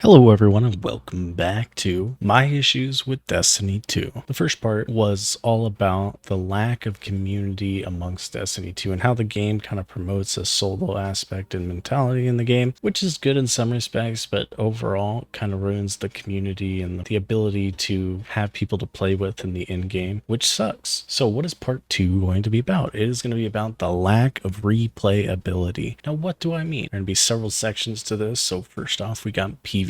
Hello everyone and welcome back to my issues with Destiny 2. The first part was all about the lack of community amongst Destiny 2 and how the game kind of promotes a solo aspect and mentality in the game, which is good in some respects, but overall kind of ruins the community and the ability to have people to play with in the end game, which sucks. So what is part 2 going to be about? It is going to be about the lack of replayability. Now what do I mean? There are going to be several sections to this, so first off we got PvE.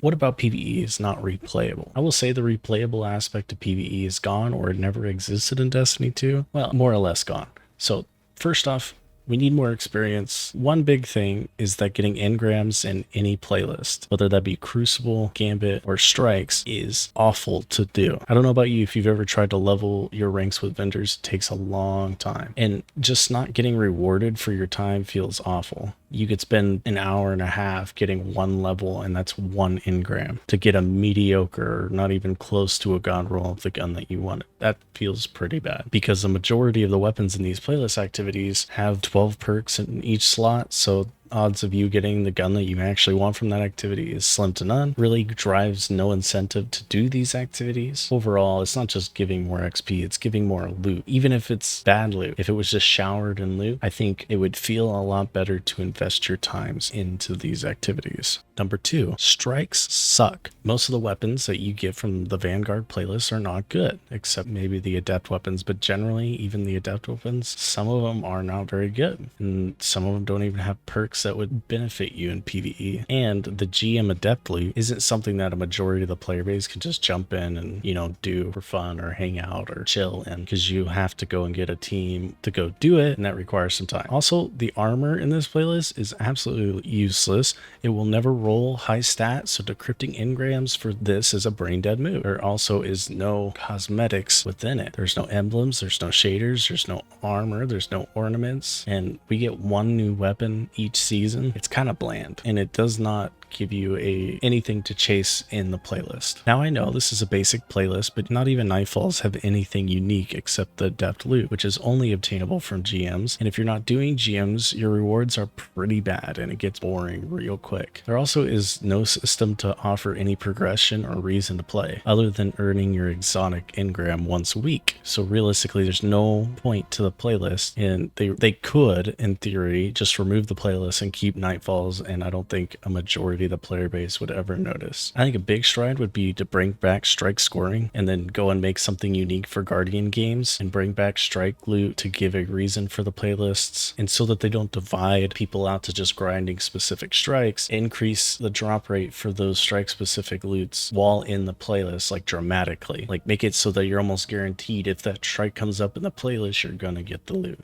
What about PvE is not replayable? I will say the replayable aspect of PvE is gone, or it never existed in Destiny 2. Well, more or less gone. So first off, we need more experience. One big thing is that getting engrams in any playlist, whether that be Crucible, Gambit, or Strikes, is awful to do. I don't know about you, if you've ever tried to level your ranks with vendors, it takes a long time. And just not getting rewarded for your time feels awful. You could spend an hour and a half getting one level, and that's one engram to get a mediocre, or not even close to a god roll of the gun that you wanted. That feels pretty bad because the majority of the weapons in these playlist activities have 12 perks in each slot, so odds of you getting the gun that you actually want from that activity is slim to none. Really drives no incentive to do these activities. Overall, it's not just giving more XP, it's giving more loot. Even if it's bad loot, if it was just showered in loot, I think it would feel a lot better to invest your times into these activities. Number 2, strikes suck. Most of the weapons that you get from the Vanguard playlist are not good, except maybe the Adept weapons, but generally, even the Adept weapons, some of them are not very good, and some of them don't even have perks that would benefit you in PvE. And the GM Adept loot isn't something that a majority of the player base can just jump in and, do for fun or hang out or chill in, because you have to go and get a team to go do it, and that requires some time. Also, the armor in this playlist is absolutely useless. It will never roll high stats, so decrypting engrams for this is a brain dead move. There also is no cosmetics within it. There's no emblems, there's no shaders, there's no armor, there's no ornaments, and we get one new weapon each season. It's kind of bland, and it does not give you anything to chase in the playlist. Now I know this is a basic playlist, but not even Nightfalls have anything unique except the Adept loot, which is only obtainable from GMs. And if you're not doing GMs, your rewards are pretty bad and it gets boring real quick. There also is no system to offer any progression or reason to play other than earning your exotic engram once a week. So realistically, there's no point to the playlist, and they could, in theory, just remove the playlist and keep Nightfalls, and I don't think a majority of the player base would ever notice. I think a big stride would be to bring back strike scoring and then go and make something unique for Guardian games and bring back strike loot to give a reason for the playlists, and so that they don't divide people out to just grinding specific strikes, increase the drop rate for those strike specific loots while in the playlist, like dramatically. Like make it so that you're almost guaranteed if that strike comes up in the playlist, you're gonna get the loot.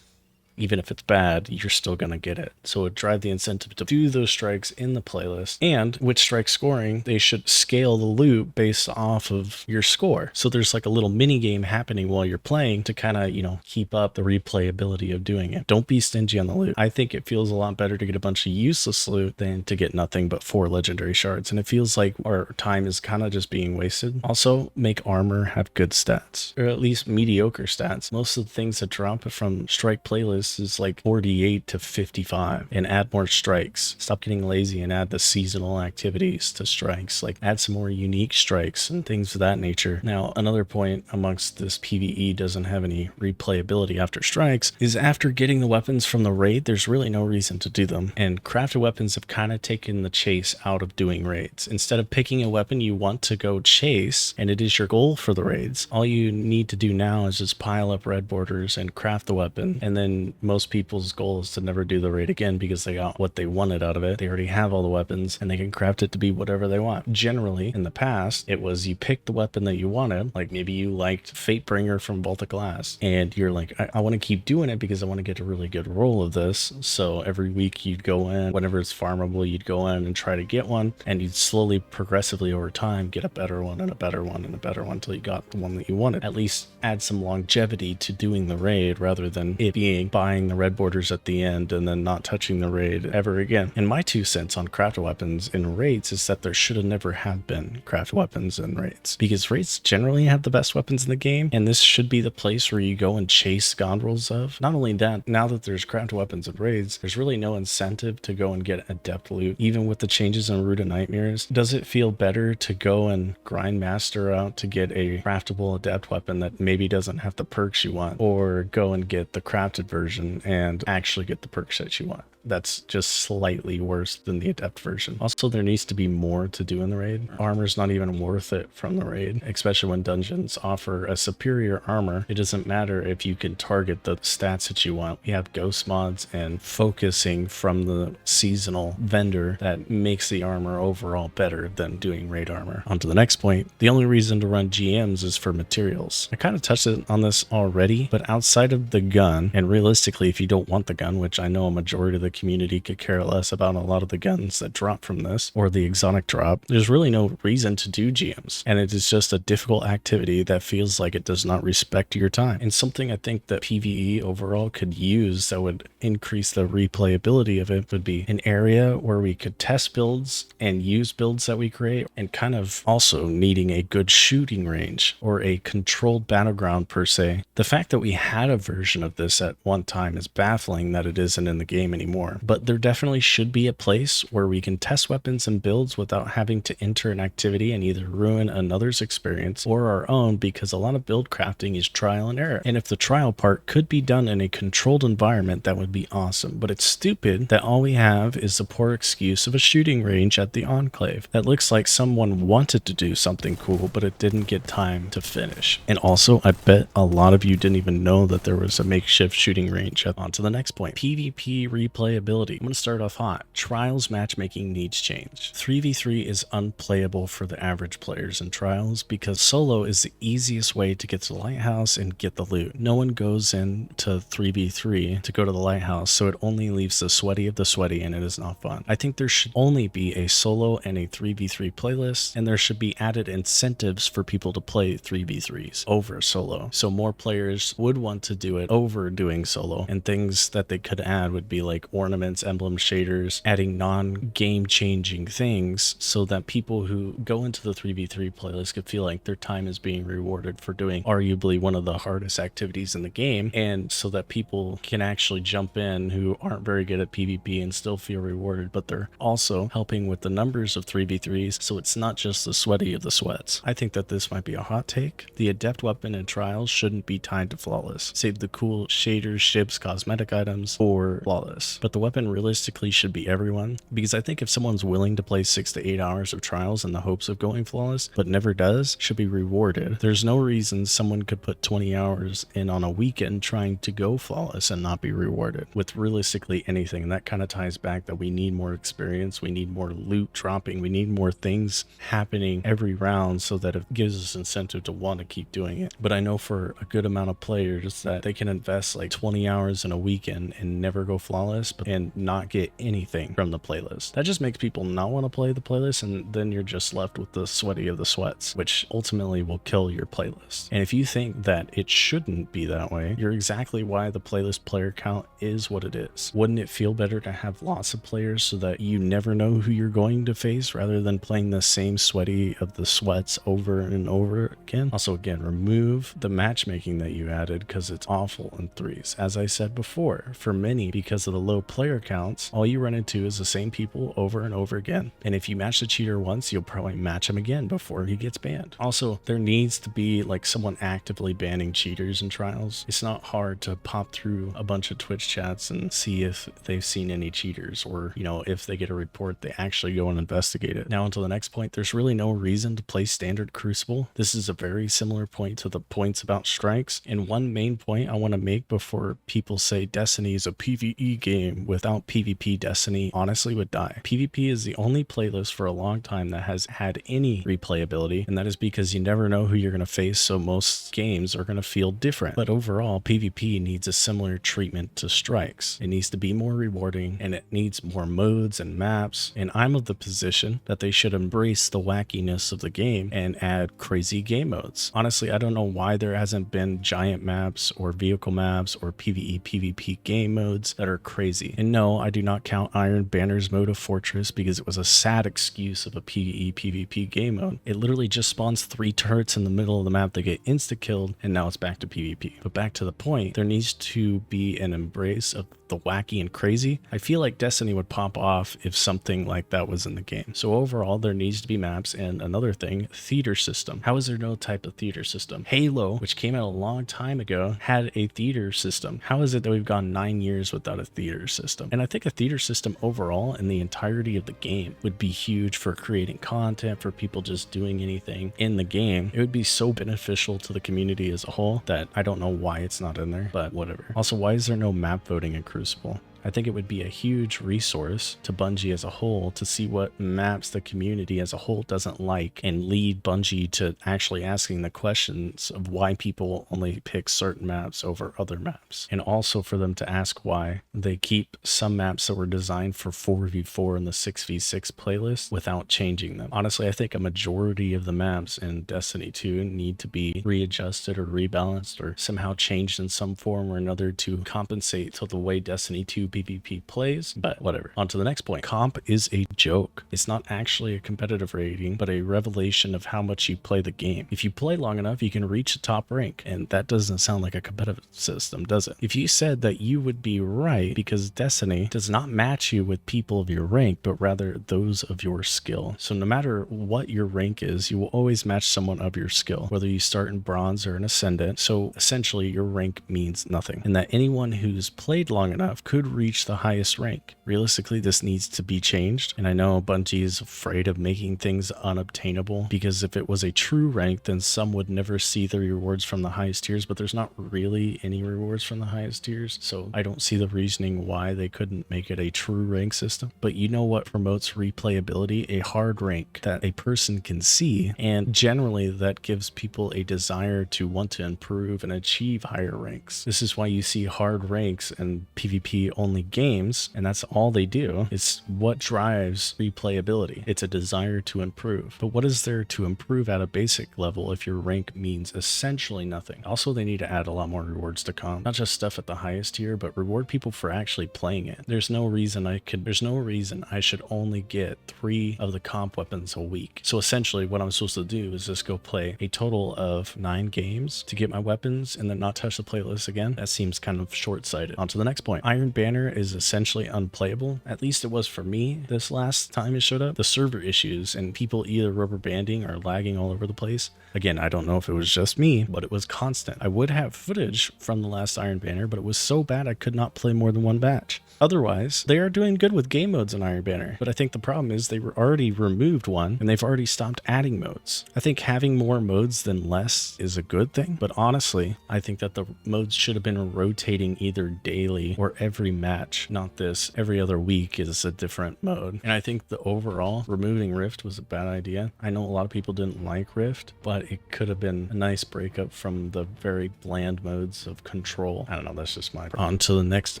Even if it's bad, you're still going to get it. So it would drive the incentive to do those strikes in the playlist. And with strike scoring, they should scale the loot based off of your score. So there's like a little mini game happening while you're playing to kind of, keep up the replayability of doing it. Don't be stingy on the loot. I think it feels a lot better to get a bunch of useless loot than to get nothing but 4 legendary shards. And it feels like our time is kind of just being wasted. Also, make armor have good stats, or at least mediocre stats. Most of the things that drop from strike playlists is like 48 to 55, and add more strikes. Stop getting lazy and add the seasonal activities to strikes, like add some more unique strikes and things of that nature. Now, another point amongst this PvE doesn't have any replayability after strikes is after getting the weapons from the raid, there's really no reason to do them, and crafted weapons have kind of taken the chase out of doing raids. Instead of picking a weapon you want to go chase and it is your goal for the raids, all you need to do now is just pile up red borders and craft the weapon, and then most people's goal is to never do the raid again because they got what they wanted out of it. They already have all the weapons and they can craft it to be whatever they want. Generally, in the past, it was you pick the weapon that you wanted. Like maybe you liked Fatebringer from Vault of Glass, and you're like, I want to keep doing it because I want to get a really good roll of this. So every week you'd go in, whenever it's farmable, you'd go in and try to get one, and you'd slowly, progressively over time, get a better one and a better one and a better one until you got the one that you wanted. At least add some longevity to doing the raid rather than it being buy buying the red borders at the end and then not touching the raid ever again. And my 2 cents on craft weapons in raids is that there should have never have been craft weapons in raids, because raids generally have the best weapons in the game, and this should be the place where you go and chase gondrels of. Not only that, now that there's craft weapons in raids, there's really no incentive to go and get adept loot. Even with the changes in Root of Nightmares, does it feel better to go and grind master out to get a craftable adept weapon that maybe doesn't have the perks you want, or go and get the crafted version and actually get the perks that you want? That's just slightly worse than the adept version. Also, there needs to be more to do in the raid. Armor's not even worth it from the raid, especially when dungeons offer a superior armor. It doesn't matter if you can target the stats that you want. We have ghost mods and focusing from the seasonal vendor that makes the armor overall better than doing raid armor. On to the next point. The only reason to run GMs is for materials. I kind of touched on this already, but outside of the gun, and realistically, if you don't want the gun, which I know a majority of the community could care less about a lot of the guns that drop from this, or the exotic drop, there's really no reason to do GMs. And it is just a difficult activity that feels like it does not respect your time. And something I think that PvE overall could use that would increase the replayability of it would be an area where we could test builds and use builds that we create, and kind of also needing a good shooting range or a controlled battleground per se. The fact that we had a version of this at one time is baffling that it isn't in the game anymore. But there definitely should be a place where we can test weapons and builds without having to enter an activity and either ruin another's experience or our own, because a lot of build crafting is trial and error. And if the trial part could be done in a controlled environment, that would be awesome. But it's stupid that all we have is the poor excuse of a shooting range at the Enclave. That looks like someone wanted to do something cool, but it didn't get time to finish. And also, I bet a lot of you didn't even know that there was a makeshift shooting range. On to the next point. PvP replayability. I'm going to start off hot. Trials matchmaking needs change. 3v3 is unplayable for the average players in Trials because solo is the easiest way to get to the lighthouse and get the loot. No one goes into 3v3 to go to the lighthouse, so it only leaves the sweaty of the sweaty, and it is not fun. I think there should only be a solo and a 3v3 playlist, and there should be added incentives for people to play 3v3s over solo, so more players would want to do it over doing solo. And things that they could add would be like ornaments, emblem shaders, adding non-game changing things so that people who go into the 3v3 playlist could feel like their time is being rewarded for doing arguably one of the hardest activities in the game, and so that people can actually jump in who aren't very good at PvP and still feel rewarded, but they're also helping with the numbers of 3v3s, so it's not just the sweaty of the sweats. I think that this might be a hot take. The adept weapon in Trials shouldn't be tied to flawless, save the cool shaders, ships, cosmetic items, or flawless. But the weapon realistically should be everyone, because I think if someone's willing to play 6 to 8 hours of Trials in the hopes of going flawless, but never does, should be rewarded. There's no reason someone could put 20 hours in on a weekend trying to go flawless and not be rewarded with realistically anything. And that kind of ties back that we need more experience, we need more loot dropping, we need more things happening every round so that it gives us incentive to want to keep doing it. But I know for a good amount of players that they can invest like 20 hours in a weekend and never go flawless and not get anything from the playlist. That just makes people not want to play the playlist, and then you're just left with the sweaty of the sweats, which ultimately will kill your playlist. And if you think that it shouldn't be that way, you're exactly why the playlist player count is what it is. Wouldn't it feel better to have lots of players so that you never know who you're going to face rather than playing the same sweaty of the sweats over and over again? Also, again, remove the matchmaking that you added because it's awful in threes. As I said before, for many, because of the low player counts, all you run into is the same people over and over again. And if you match the cheater once, you'll probably match him again before he gets banned. Also, there needs to be like someone actively banning cheaters in Trials. It's not hard to pop through a bunch of Twitch chats and see if they've seen any cheaters, or, you know, if they get a report, they actually go and investigate it. Now, until the next point, there's really no reason to play standard Crucible. This is a very similar point to the points about strikes. And one main point I want to make before people say Destiny is a PvE game game, without PvP, Destiny honestly would die. PvP is the only playlist for a long time that has had any replayability, and that is because you never know who you're going to face, so most games are going to feel different. But overall, PvP needs a similar treatment to strikes. It needs to be more rewarding, and it needs more modes and maps, and I'm of the position that they should embrace the wackiness of the game and add crazy game modes. Honestly, I don't know why there hasn't been giant maps or vehicle maps or PvE PvP game modes that are crazy. And no, I do not count Iron Banner's mode of Fortress because it was a sad excuse of a PvE PvP game mode. It literally just spawns 3 turrets in the middle of the map that get insta-killed, and now it's back to PvP. But back to the point, there needs to be an embrace of the wacky and crazy. I feel like Destiny would pop off if something like that was in the game. So overall, there needs to be maps, and another thing, theater system. How is there no type of theater system? Halo, which came out a long time ago, had a theater system. How is it that we've gone 9 years without a theater system? And I think a theater system overall in the entirety of the game would be huge for creating content, for people just doing anything in the game. It would be so beneficial to the community as a whole that I don't know why it's not in there, but whatever. Also, why is there no map voting in Crucible? I think it would be a huge resource to Bungie as a whole to see what maps the community as a whole doesn't like, and lead Bungie to actually asking the questions of why people only pick certain maps over other maps. And also for them to ask why they keep some maps that were designed for 4v4 in the 6v6 playlist without changing them. Honestly, I think a majority of the maps in Destiny 2 need to be readjusted or rebalanced or somehow changed in some form or another to compensate to the way Destiny 2 PvP plays, but whatever. On to the next point. Comp is a joke. It's not actually a competitive rating, but a revelation of how much you play the game. If you play long enough, you can reach a top rank, and that doesn't sound like a competitive system, does it? If you said that, you would be right, because Destiny does not match you with people of your rank, but rather those of your skill. So no matter what your rank is, you will always match someone of your skill, whether you start in bronze or an ascendant. So essentially your rank means nothing, and that anyone who's played long enough could reach the highest rank. Realistically, this needs to be changed, and I know Bungie is afraid of making things unobtainable, because if it was a true rank, then some would never see the rewards from the highest tiers, but there's not really any rewards from the highest tiers, so I don't see the reasoning why they couldn't make it a true rank system. But you know what promotes replayability? A hard rank that a person can see, and generally that gives people a desire to want to improve and achieve higher ranks. This is why you see hard ranks and PvP only games, and that's all they do. It's what drives replayability. It's a desire to improve. But what is there to improve at a basic level if your rank means essentially nothing? Also, they need to add a lot more rewards to comp. Not just stuff at the highest tier, but reward people for actually playing it. There's no reason I should only get 3 of the comp weapons a week. So essentially what I'm supposed to do is just go play a total of 9 games to get my weapons and then not touch the playlist again. That seems kind of short-sighted. On to the next point. Iron Banner is essentially unplayable. At least it was for me this last time it showed up. The server issues and people either rubber banding or lagging all over the place. Again, I don't know if it was just me, but it was constant. I would have footage from the last Iron Banner, but it was so bad I could not play more than 1 batch. Otherwise, they are doing good with game modes in Iron Banner, but I think the problem is they were already removed one and they've already stopped adding modes. I think having more modes than less is a good thing, but honestly, I think that the modes should have been rotating either daily or every match, not this every other week is a different mode. And I think the overall removing Rift was a bad idea. I know a lot of people didn't like Rift, but it could have been a nice breakup from the very bland modes of Control. I don't know, that's just my problem. On to the next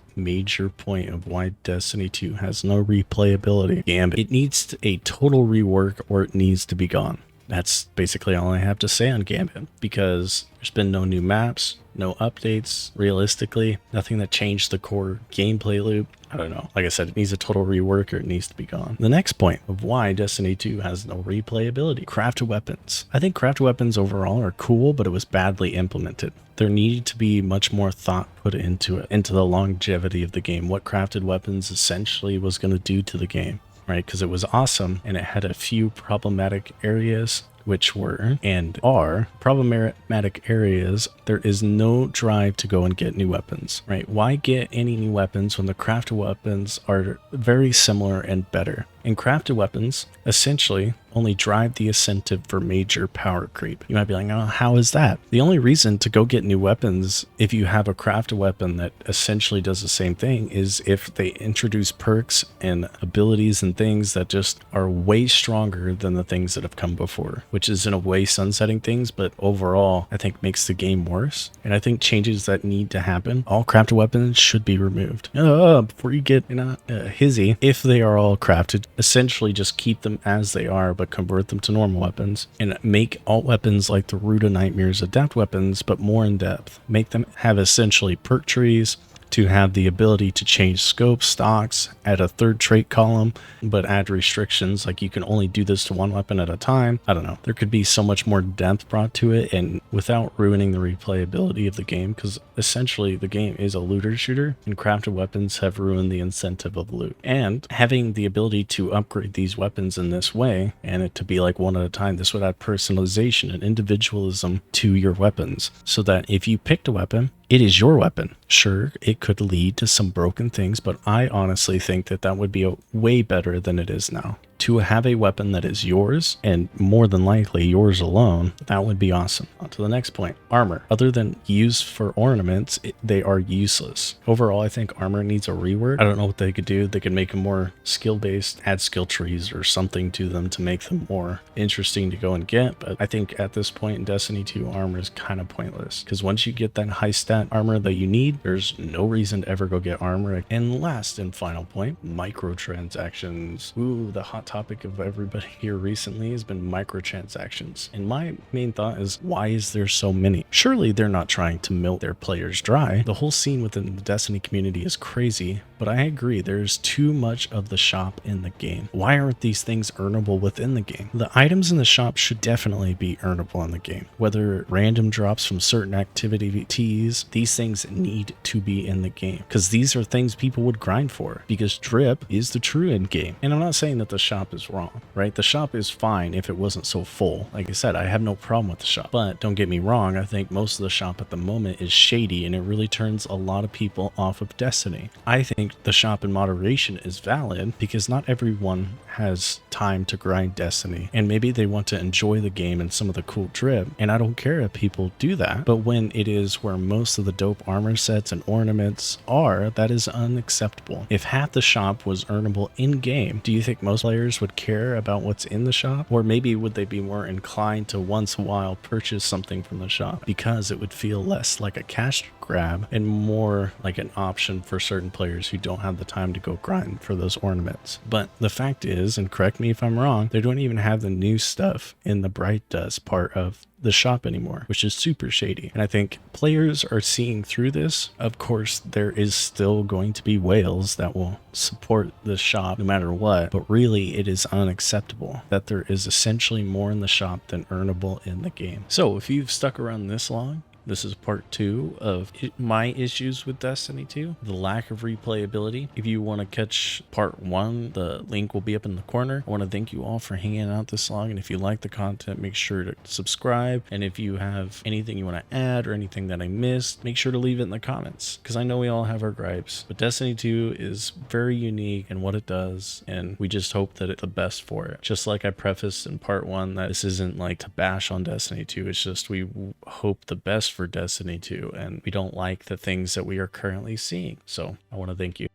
major point of why Destiny 2 has no replayability. Gambit. It needs a total rework or it needs to be gone. That's basically all I have to say on Gambit, because there's been no new maps, no updates, realistically, nothing that changed the core gameplay loop. I don't know. Like I said, it needs a total rework or it needs to be gone. The next point of why Destiny 2 has no replayability. Crafted weapons. I think crafted weapons overall are cool, but it was badly implemented. There needed to be much more thought put into it, into the longevity of the game, what crafted weapons essentially was going to do to the game. Right, because it was awesome and it had a few problematic areas, which were and are problematic areas. There is no drive to go and get new weapons, right? Why get any new weapons when the crafted weapons are very similar and better? And crafted weapons essentially only drive the incentive for major power creep. You might be like, oh, how is that? The only reason to go get new weapons if you have a crafted weapon that essentially does the same thing is if they introduce perks and abilities and things that just are way stronger than the things that have come before, which is in a way sunsetting things, but overall I think makes the game worse. And I think changes that need to happen, all crafted weapons should be removed. Before you get hizzy, if they are all crafted, essentially just keep them as they are, but convert them to normal weapons and make alt weapons like the Root of Nightmares adept weapons, but more in depth. Make them have essentially perk trees to have the ability to change scope, stocks, add a third trait column, but add restrictions like you can only do this to one weapon at a time. I don't know. There could be so much more depth brought to it and without ruining the replayability of the game, because essentially the game is a looter shooter and crafted weapons have ruined the incentive of loot. And having the ability to upgrade these weapons in this way and it to be like one at a time, this would add personalization and individualism to your weapons so that if you picked a weapon, it is your weapon. Sure, it could lead to some broken things, but I honestly think that that would be way better than it is now. To have a weapon that is yours, and more than likely yours alone, that would be awesome. On to the next point, armor. Other than used for ornaments, they are useless. Overall, I think armor needs a rework. I don't know what they could do. They could make them more skill-based, add skill trees or something to them to make them more interesting to go and get, but I think at this point in Destiny 2, armor is kind of pointless, because once you get that high stat armor that you need, there's no reason to ever go get armor. And last and final point, microtransactions. Ooh, the hot topic of everybody here recently has been microtransactions. And my main thought is, why is there so many? Surely they're not trying to milk their players dry. The whole scene within the Destiny community is crazy, but I agree there's too much of the shop in the game. Why aren't these things earnable within the game? The items in the shop should definitely be earnable in the game. Whether random drops from certain activities, these things need to be in the game because these are things people would grind for, because drip is the true end game. And I'm not saying that the shop is wrong, right? The shop is fine if it wasn't so full. Like I said, I have no problem with the shop, but don't get me wrong, I think most of the shop at the moment is shady and it really turns a lot of people off of Destiny. I think the shop in moderation is valid because not everyone has time to grind Destiny and maybe they want to enjoy the game and some of the cool drip, and I don't care if people do that, but when it is where most of the dope armor sets and ornaments are, that is unacceptable. If half the shop was earnable in game, do you think most players would care about what's in the shop? Or maybe would they be more inclined to once in a while purchase something from the shop because it would feel less like a cash grab and more like an option for certain players who don't have the time to go grind for those ornaments? But the fact is, and correct me if I'm wrong, they don't even have the new stuff in the Bright Dust part of the shop anymore, which is super shady. And I think players are seeing through this. Of course, there is still going to be whales that will support the shop no matter what, but really it is unacceptable that there is essentially more in the shop than earnable in the game. So if you've stuck around this long, this is part 2 of my issues with Destiny 2, the lack of replayability. If you want to catch part 1, the link will be up in the corner. I want to thank you all for hanging out this long, and if you like the content, make sure to subscribe. And if you have anything you want to add or anything that I missed, make sure to leave it in the comments, because I know we all have our gripes. But Destiny 2 is very unique in what it does, and we just hope that it's the best for it. Just like I prefaced in part 1, that this isn't like to bash on Destiny 2, it's just we hope the best for Destiny 2, and we don't like the things that we are currently seeing. So I want to thank you.